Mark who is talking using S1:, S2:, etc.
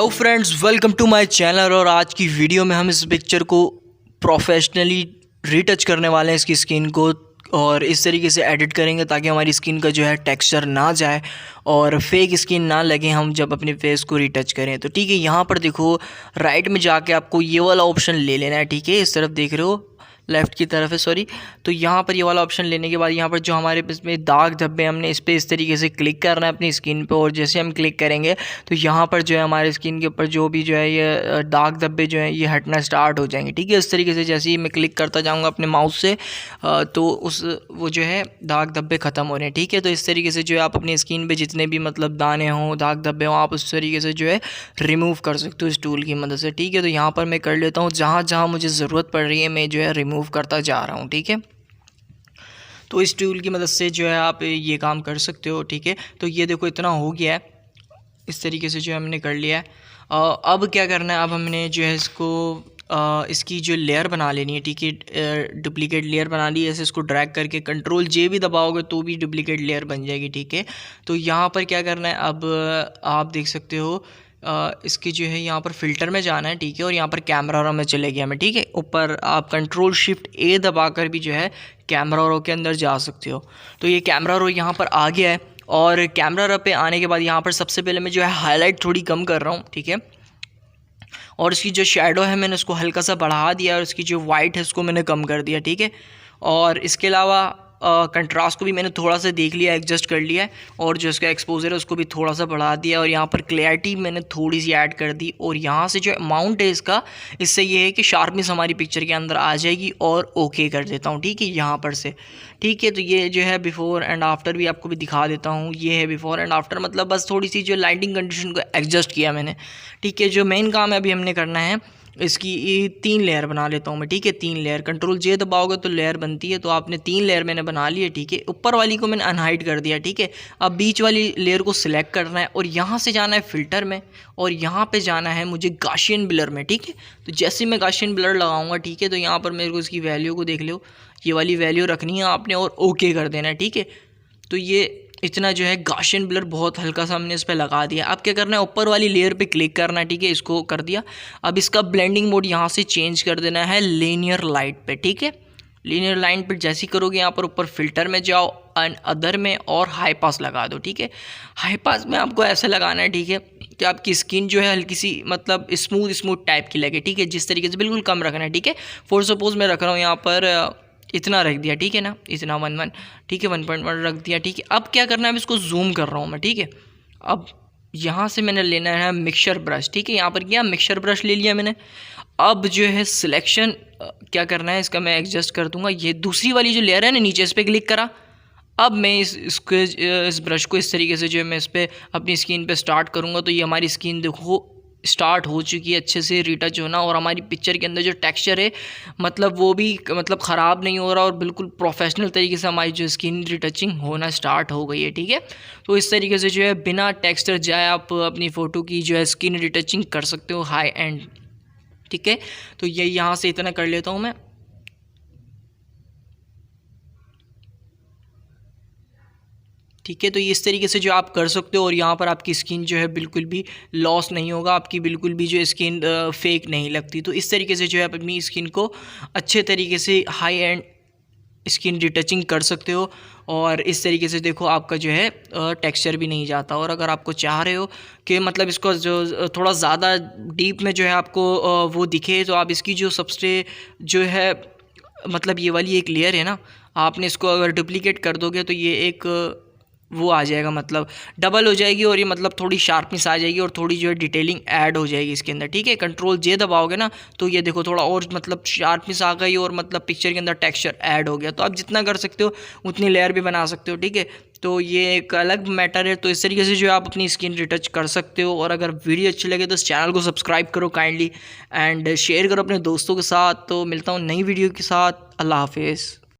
S1: Hello friends, welcome to my channel. और आज की वीडियो में हम इस पिक्चर को प्रोफेशनली रीटच करने वाले हैं, इसकी स्किन को, और इस तरीके से एडिट करेंगे ताकि हमारी स्किन का जो है टेक्सचर ना जाए और फेक स्किन ना लगे हम जब अपने फेस को रीटच करें। तो ठीक है, यहाँ पर देखो राइट में जाके आपको ये वाला ऑप्शन ले लेना है। ठीक है, इस तरफ देख रहे हो, लेफ़्ट की तरफ है, सॉरी। तो यहाँ पर ये वाला ऑप्शन लेने के बाद यहाँ पर जो हमारे इसमें दाग धब्बे, हमने इस पर इस तरीके से क्लिक करना है अपनी स्किन पे। और जैसे हम क्लिक करेंगे तो यहाँ पर जो है हमारे स्किन के ऊपर जो भी जो है ये दाग धब्बे जो है ये हटना स्टार्ट हो जाएंगे। ठीक है, इस तरीके से जैसे ही मैं क्लिक करता जाऊँगा अपने माउस से तो वो जो है दाग धब्बे ख़त्म हो रहे हैं। ठीक है, तो इस तरीके से जो है आप अपनी स्किन पर जितने भी मतलब दाने हों, दाग धब्बे हों, आप उस तरीके से जो है रिमूव कर सकते हो इस टूल की मदद से। ठीक है, तो यहाँ पर मैं कर लेता हूँ, जहाँ जहाँ मुझे ज़रूरत पड़ रही है मैं जो है रिमूव करता जा रहा हूँ। ठीक है, तो इस टूल की मदद से जो है आप ये काम कर सकते हो। ठीक है, तो ये देखो इतना हो गया है, इस तरीके से जो हमने कर लिया है। अब क्या करना है, अब हमने जो है इसको इसकी जो लेयर बना लेनी है। ठीक है, डुप्लीकेट लेयर बना ली, ऐसे इसको ड्रैग करके कंट्रोल जे भी दबाओगे तो भी डुप्लीकेट लेयर बन जाएगी। ठीक है, तो यहाँ पर क्या करना है, अब आप देख सकते हो इसकी जो है यहाँ पर फ़िल्टर में जाना है। ठीक है, और यहाँ पर कैमरा रो में चले गया मैं। ठीक है, ऊपर आप कंट्रोल शिफ्ट ए दबाकर भी जो है कैमरा रो के अंदर जा सकते हो। तो ये कैमरा रो यहाँ पर आ गया है, और कैमरा रो पे आने के बाद यहाँ पर सबसे पहले मैं जो है हाईलाइट थोड़ी कम कर रहा हूँ। ठीक है, और इसकी जो शेडो है मैंने उसको हल्का सा बढ़ा दिया, और इसकी जो वाइट है उसको मैंने कम कर दिया। ठीक है, और इसके अलावा कंट्रास्ट को भी मैंने थोड़ा सा देख लिया, एडजस्ट कर लिया है, और जो इसका एक्सपोजर है उसको भी थोड़ा सा बढ़ा दिया, और यहाँ पर क्लैरिटी मैंने थोड़ी सी ऐड कर दी। और यहाँ से जो अमाउंट है इसका, इससे ये है कि शार्पनेस हमारी पिक्चर के अंदर आ जाएगी। और ओके कर देता हूँ। ठीक है, यहाँ पर से। ठीक है, तो ये जो है बिफ़ोर एंड आफ्टर भी आपको भी दिखा देता हूँ। ये है बिफ़ोर एंड आफ्टर, मतलब बस थोड़ी सी जो लाइटिंग कंडीशन को एडजस्ट किया मैंने। ठीक है, जो मेन काम है अभी हमने करना है, इसकी 3 लेयर बना लेता हूँ मैं। ठीक है, 3 लेयर, कंट्रोल जे दबाओगे तो लेयर बनती है, तो आपने 3 लेयर मैंने बना ली है। ठीक है, ऊपर वाली को मैंने अनहाइड कर दिया। ठीक है, अब बीच वाली लेयर को सिलेक्ट करना है, और यहाँ से जाना है फ़िल्टर में, और यहाँ पे जाना है मुझे गाशियन ब्लर में। ठीक है, तो जैसे मैं गाशियन ब्लर लगाऊंगा, ठीक है, तो यहाँ पर मेरे को इसकी वैल्यू को देख लो, ये वाली वैल्यू रखनी है आपने, और ओके कर देना है। ठीक है, तो ये इतना जो है गाशियन ब्लर बहुत हल्का सा हमने इस पर लगा दिया। अब क्या करना है, ऊपर वाली लेयर पे क्लिक करना है। ठीक है, इसको कर दिया। अब इसका ब्लेंडिंग मोड यहाँ से चेंज कर देना है लीनियर लाइट पे। ठीक है, लीनियर लाइन पर जैसे ही करोगे, यहाँ पर ऊपर फिल्टर में जाओ, एंड अदर में, और हाई पास लगा दो। ठीक है, हाई पास में आपको ऐसे लगाना है, ठीक है, कि आपकी स्किन जो है हल्की सी मतलब स्मूथ टाइप की लगे। ठीक है, जिस तरीके से बिल्कुल कम रखना है। ठीक है, फॉर सपोज मैं रख रहा हूँ यहाँ पर इतना रख दिया। ठीक है ना, इतना 1.1, ठीक है, 1.1 रख दिया। ठीक है, अब क्या करना है, अब इसको जूम कर रहा हूँ मैं। ठीक है, अब यहाँ से मैंने लेना है मिक्सचर ब्रश। ठीक है, यहाँ पर क्या मिक्सचर ब्रश ले लिया मैंने। अब जो है सिलेक्शन क्या करना है, इसका मैं एडजस्ट कर दूंगा। ये दूसरी वाली जो लेयर है ना नीचे, इस पर क्लिक करा। अब मैं इस ब्रश को इस तरीके से जो है मैं इस पर अपनी स्किन पे स्टार्ट करूँगा, तो ये हमारी स्किन देखो स्टार्ट हो चुकी है अच्छे से रीटच होना। और हमारी पिक्चर के अंदर जो टेक्सचर है मतलब वो भी मतलब ख़राब नहीं हो रहा, और बिल्कुल प्रोफेशनल तरीके से हमारी जो स्किन रीटचिंग होना स्टार्ट हो गई है। ठीक है, तो इस तरीके से जो है बिना टेक्सचर जाए आप अपनी फ़ोटो की जो है स्किन रीटचिंग कर सकते हो हाई एंड। ठीक है, तो ये यहाँ से इतना कर लेता हूँ मैं। ठीक है, तो इस तरीके से जो आप कर सकते हो, और यहाँ पर आपकी स्किन जो है बिल्कुल भी लॉस नहीं होगा, आपकी बिल्कुल भी जो स्किन फेक नहीं लगती। तो इस तरीके से जो है आप अपनी स्किन को अच्छे तरीके से हाई एंड स्किन रिटचिंग कर सकते हो। और इस तरीके से देखो आपका जो है टेक्सचर भी नहीं जाता। और अगर आपको चाह रहे हो कि मतलब इसको जो थोड़ा ज़्यादा डीप में जो है आपको वो दिखे, तो आप इसकी जो सबसे जो है मतलब ये वाली एक लेयर है ना, आपने इसको अगर डुप्लीकेट कर दोगे तो ये एक वो आ जाएगा, मतलब डबल हो जाएगी, और ये मतलब थोड़ी शार्पनेस आ जाएगी, और थोड़ी जो है डिटेलिंग ऐड हो जाएगी इसके अंदर। ठीक है, कंट्रोल जे दबाओगे ना तो ये देखो थोड़ा और मतलब शार्पनेस आ गई, और मतलब पिक्चर के अंदर टेक्सचर ऐड हो गया। तो आप जितना कर सकते हो उतनी लेयर भी बना सकते हो। ठीक है, तो ये एक अलग मैटर है। तो इस तरीके से जो है आप अपनी स्किन रिटच कर सकते हो। और अगर वीडियो अच्छी लगे तो इस चैनल को सब्सक्राइब करो काइंडली, एंड शेयर करो अपने दोस्तों के साथ। तो मिलता हूँ नई वीडियो के साथ। अल्लाह हाफिज़।